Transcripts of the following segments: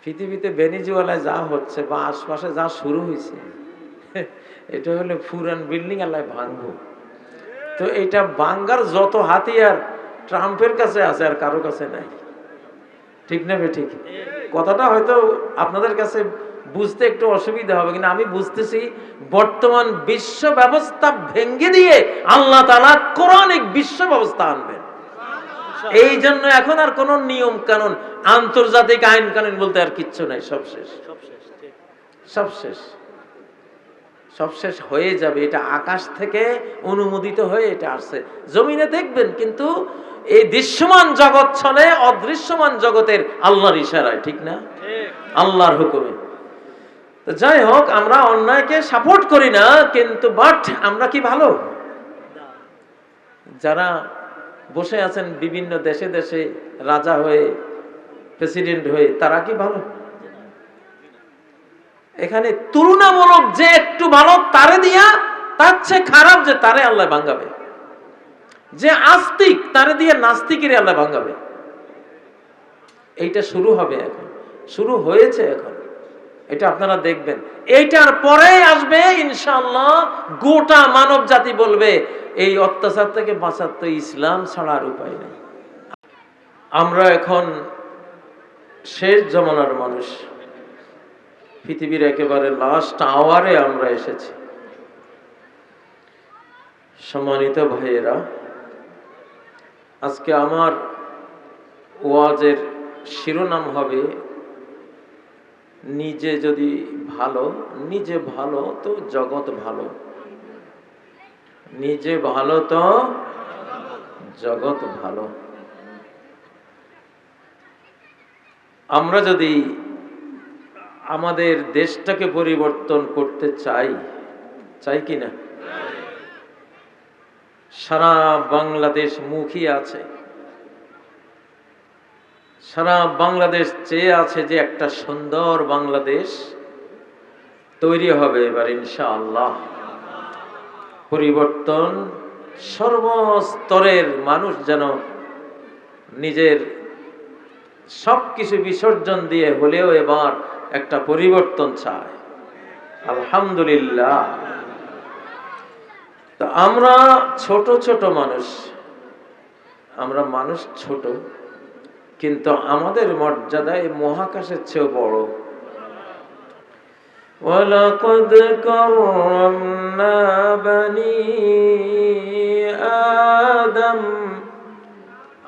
পৃথিবীতে ভেনিজুয়েলায় যা হচ্ছে বা আশপাশে যা শুরু হয়েছে, এটা হলো পুরান বিল্ডিং আল্লাহ ভাঙবো। তো এটা ভাঙ্গার যত হাতিয়ার ট্রাম্পের কাছে আছে, আর কারো কাছে নাই। ঠিক না ঠিক? কথাটা হয়তো আপনাদের কাছে বুঝতে একটু অসুবিধা হবে, কিন্তু আমি বুঝতেছি বর্তমান বিশ্ব ব্যবস্থা ভেঙ্গে দিয়ে আল্লাহ তাআলা কোরআনিক বিশ্ব ব্যবস্থা আনবেন। এই জন্য এখন আর কোন নিয়ম কানুন, আন্তর্জাতিক আইন কানুন বলতে আর কিচ্ছু নাই, সব শেষ, সব শেষ, সব শেষ হয়ে যাবে। এটা আকাশ থেকে অনুমোদিত হয়ে এটা আসছে, জমিনে দেখবেন। কিন্তু এই দৃশ্যমান জগৎ চলে অদৃশ্যমান জগতের আল্লাহর ইশারায়, ঠিক না? আল্লাহর হুকুমে। তো যাই হোক, আমরা অন্যায়কে সাপোর্ট করি না, কিন্তু বাট আমরা কি ভালো? যারা বসে আছেন বিভিন্ন দেশে দেশে রাজা হয়ে, প্রেসিডেন্ট হয়ে, তারা কি ভালো? এখানে তুলনামূলক যে একটু ভালো তারে দিয়া তার চেয়ে খারাপ যে তারে আল্লাহ ভাঙাবে, যে আস্তিক তারে দিয়ে নাস্তিকের আল্লাহ ভাঙাবে। এইটা শুরু হবে, এখন শুরু হয়েছে এখন, এটা আপনারা দেখবেন। এইটার পরে আসবে ইনশাআল্লাহ গোটা মানব জাতি বলবে এই অত্যাচার থেকে বাঁচার তো ইসলাম ছাড়া আর উপায় নেই। আমরা এখন শেষ জমানার মানুষ, পৃথিবীর একেবারে লাস্ট আওয়ারে আমরা এসেছি। সম্মানিত ভাইয়েরা, আজকে আমার ওয়াজের শিরোনাম হবে নিজে যদি ভালো, নিজে ভালো তো জগৎ ভালো, নিজে ভালো তো জগৎ ভালো। আমরা যদি আমাদের দেশটাকে পরিবর্তন করতে চাই, চাই কি না? সারা বাংলাদেশ মুখিয়ে আছে, সারা বাংলাদেশ চেয়ে আছে যে একটা সুন্দর বাংলাদেশ তৈরি হবে এবার ইনশাআল্লাহ। পরিবর্তন, সর্বস্তরের মানুষ যেন নিজের সবকিছু বিসর্জন দিয়ে হলেও এবার একটা পরিবর্তন চায়। আলহামদুলিল্লাহ। তো আমরা ছোট ছোট মানুষ, আমরা মানুষ ছোট, কিন্তু আমাদের মর্যাদা এই মহাকাশের চেয়েও বড়। ওয়ালাকাদ কাররামনা বানি আদম।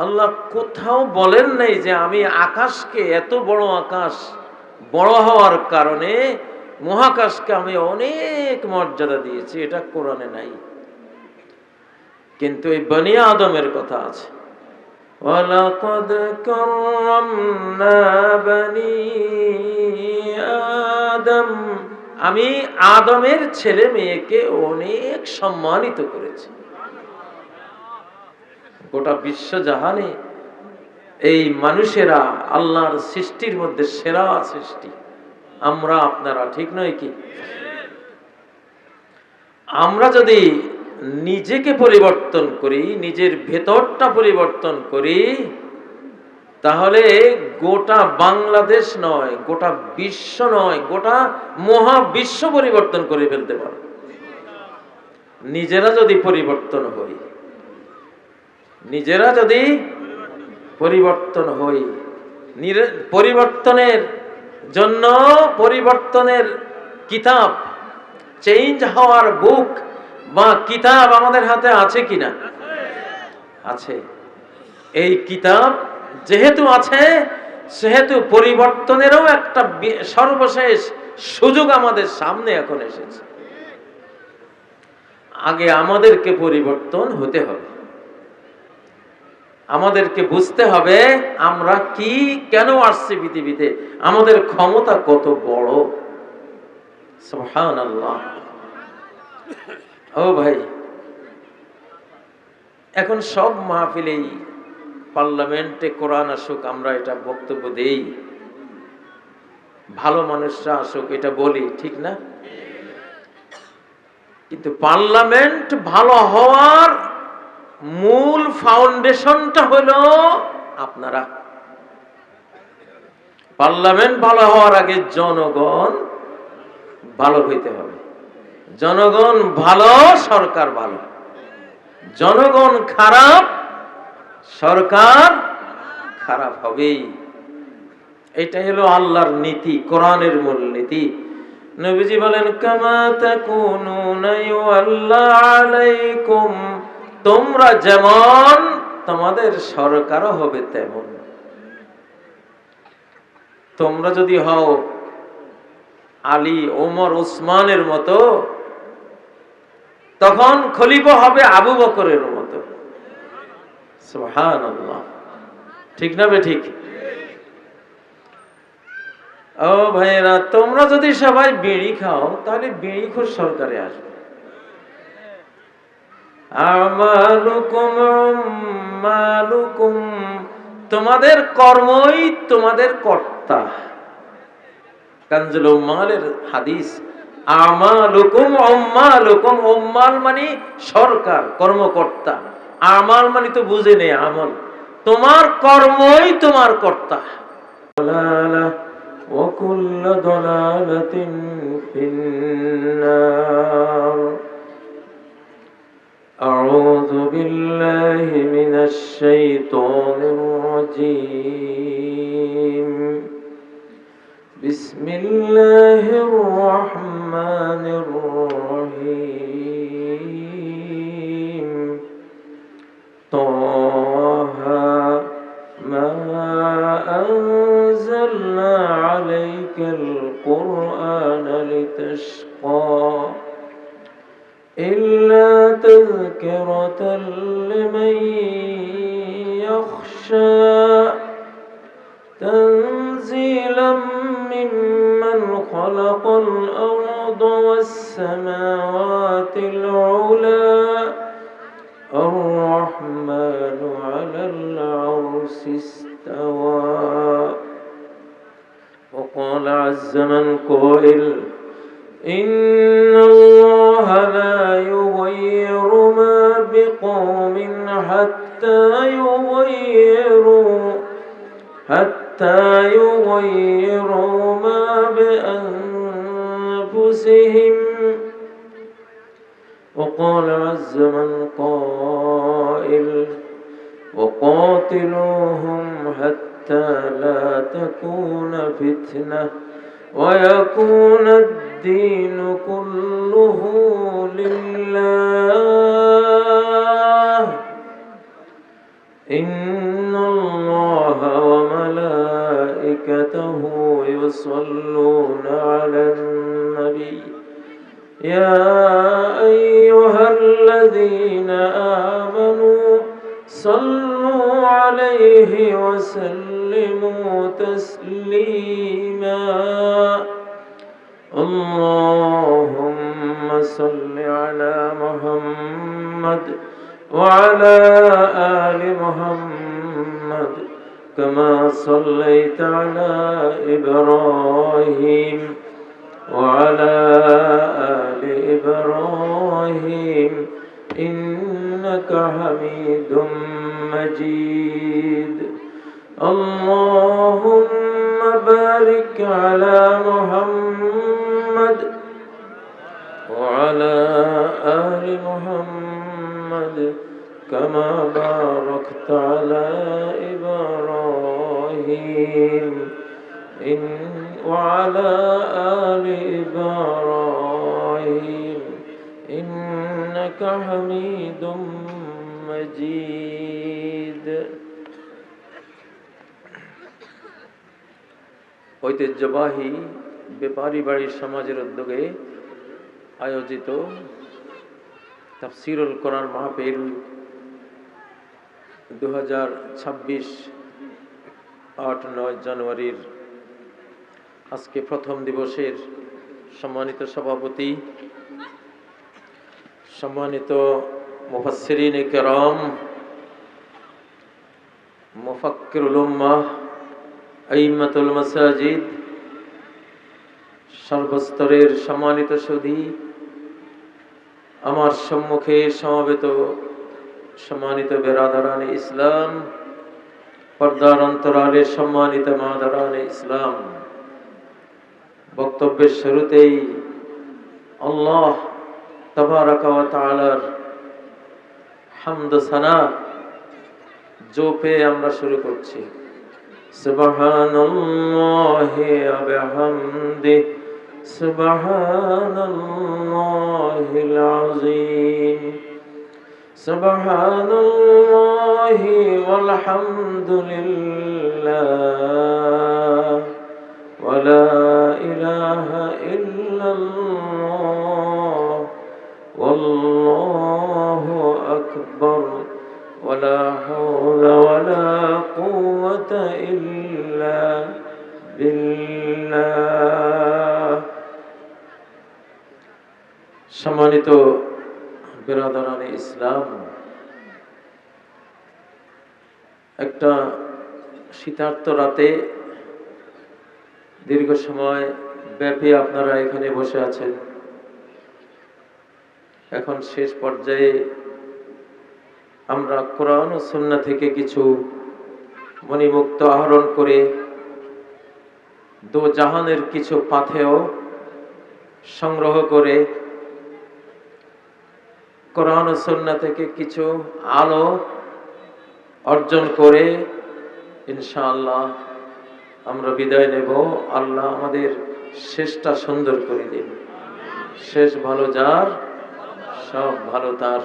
আল্লাহ কোথাও বলেন নাই যে আমি আকাশকে, এত বড় আকাশ বড় হওয়ার কারণে মহাকাশকে আমি অনেক মর্যাদা দিয়েছি, এটা কোরআনে নাই। কিন্তু এই বনি আদমের কথা আছে। ওয়ালাকাদ কাররামনা বানি আদম, আমি আদমের ছেলে মেয়েকে অনেক সম্মানিত করেছি। গোটা বিশ্ব জাহানে এই মানুষেরা আল্লাহর সৃষ্টির মধ্যে সেরা সৃষ্টি, আমরা আপনারা, ঠিক নয় কি? আমরা যদি নিজেকে পরিবর্তন করি, নিজের ভেতরটা পরিবর্তন করি, তাহলে গোটা বাংলাদেশ নয়, গোটা বিশ্ব নয়, গোটা মহাবিশ্ব পরিবর্তন করে ফেলতে পারো। নিজেরা যদি পরিবর্তন হই, নিজেরা যদি পরিবর্তন হই, পরিবর্তনের জন্য পরিবর্তনের কিতাব, চেঞ্জ হওয়ার বুক বা কিতাব আমাদের হাতে আছে কিনা? আছে। এই কিতাব যেহেতু আছে, সেহেতু পরিবর্তনেরও একটা সর্বশেষ সুযোগ আমাদের সামনে এখন এসেছে। আগে আমাদেরকে পরিবর্তন হতে হবে, আমাদেরকে বুঝতে হবে আমরা কি, কেন আসছি পৃথিবীতে, আমাদের ক্ষমতা কত বড়। সুবহানাল্লাহ। ও ভাই, এখন সব মাহফিলেই, পার্লামেন্টে কোরআন আসুক আমরা এটা বক্তব্য দেই, ভালো মানুষরা আসুক এটা বলি, ঠিক না? কিন্তু পার্লামেন্ট ভালো হওয়ার মূল ফাউন্ডেশনটা হলো আপনারা। পার্লামেন্ট ভালো হওয়ার আগে জনগণ ভালো হইতে হবে। জনগণ ভালো, সরকার ভালো। জনগণ খারাপ, সরকার খারাপ হবেই। এটা হলো আল্লাহর নীতি, কোরআনের মূল নীতি। নবীজি বলেন, কামা তাকুনুনা ইউআল্লা আলাইকুম, তোমরা যেমন তোমাদের সরকারও হবে তেমন। তোমরা যদি হও আলী, ওমর, উসমানের মতো, তখন খলিফা হবে আবু বকরের মতো। সুবহানাল্লাহ, ঠিক না বে ঠিক? ও ভাইয়েরা, তোমরা যদি সবাই বিড়ি খাও তাহলে বিড়িখোর সরকারে আসবে। আমালুকুম উম্মালুকুম, তোমাদের কর্মই তোমাদের কর্তা। কানজুল উম্মালের হাদিস, আমালুকুম উম্মালুকুম, উম্মাল মানে সরকার, কর্মকর্তা। আমাল মানে তো বুঝে নেই, আমল। তোমার কর্মই তোমার কর্তা। وكل ضلالة في النار أعوذ بالله من الشيطان الرجيم بسم الله الرحمن الرحيم طه ما أنزلنا عليك القرآن لتشقى إلا تذكرة لمن يخشى تنزيلا ممن خلق الأرض والسماوات العلى الرحمن على العرش استوى وقال عز من قائل إن الله لا يغير ما بقوم حتى يغيروا ما بأنفسهم وقال عز من قائل وقاتلوهم حتى لا تكون فتنة ويكون الدين كله لله إن الله وملائكته يصلون على النبي يا أيها الذين آمنوا صلوا عليه وسلموا تسليما اللهم صل على محمد وعلى آل محمد كما صليت على إبراهيم وعلى آل إبراهيم إنك حميد مجيد اللهم بارك على محمد وعلى آل محمد كما باركت على إبراهيم وعلى آل إبراهيم إنك حميد مجيد ঐতিহ্যবাহী ব্যাপারী বাড়ির সমাজের উদ্যোগে আয়োজিত তাফসীরুল কোরআন মাহফিল 2026 8-9 জানুয়ারির আজকে প্রথম দিবসের সম্মানিত সভাপতি, সম্মানিত মুফাসসিরিনে কেরাম, মুফাক্কিরুল উম্মাহ, আইম্মাতুল মাসাজিদ, সর্বস্তরের সম্মানিত সুধী, আমার সম্মুখে সমবেত সম্মানিত বেরাদারানে ইসলাম, পর্দার অন্তরালের সম্মানিত মাদারানে ইসলাম, বক্তব্যের শুরুতেই আল্লাহ তাবারাকা ওয়া তাআলার হামদ সানা জোপে আমরা শুরু করছি। সুবহানাল্লাহি ওয়া বিহামদিহি সুবহানাল্লাহিল আযীম সুবহানাল্লাহি ওয়াল হামদুলিল্লাহ ওয়া লা ইলাহা ইল্লাল্লাহ ওয়াল্লাহু আকবার ওয়া লা হাওলা ওয়া লা কুওয়াতা ইল্লা বিল্লাহ। সম্মানিত বিরাদরানে ইসলাম, একটা শীতার্ত রাতে দীর্ঘ সময় ব্যাপী আপনারা এখানে বসে আছেন। এখন শেষ পর্যায়ে আমরা কোরআন ও সুন্নাহ থেকে কিছু মণিমুক্ত আহরণ করে দো জাহানের কিছু পাথেয় সংগ্রহ করে কোরআন ও সুন্নাহ থেকে কিছু আলো অর্জন করে ইনশাআল্লাহ আমরা বিদায় নেব। আল্লাহ আমাদের শেষটা সুন্দর করে দিন। শেষ ভালো যার, সব ভালো তার।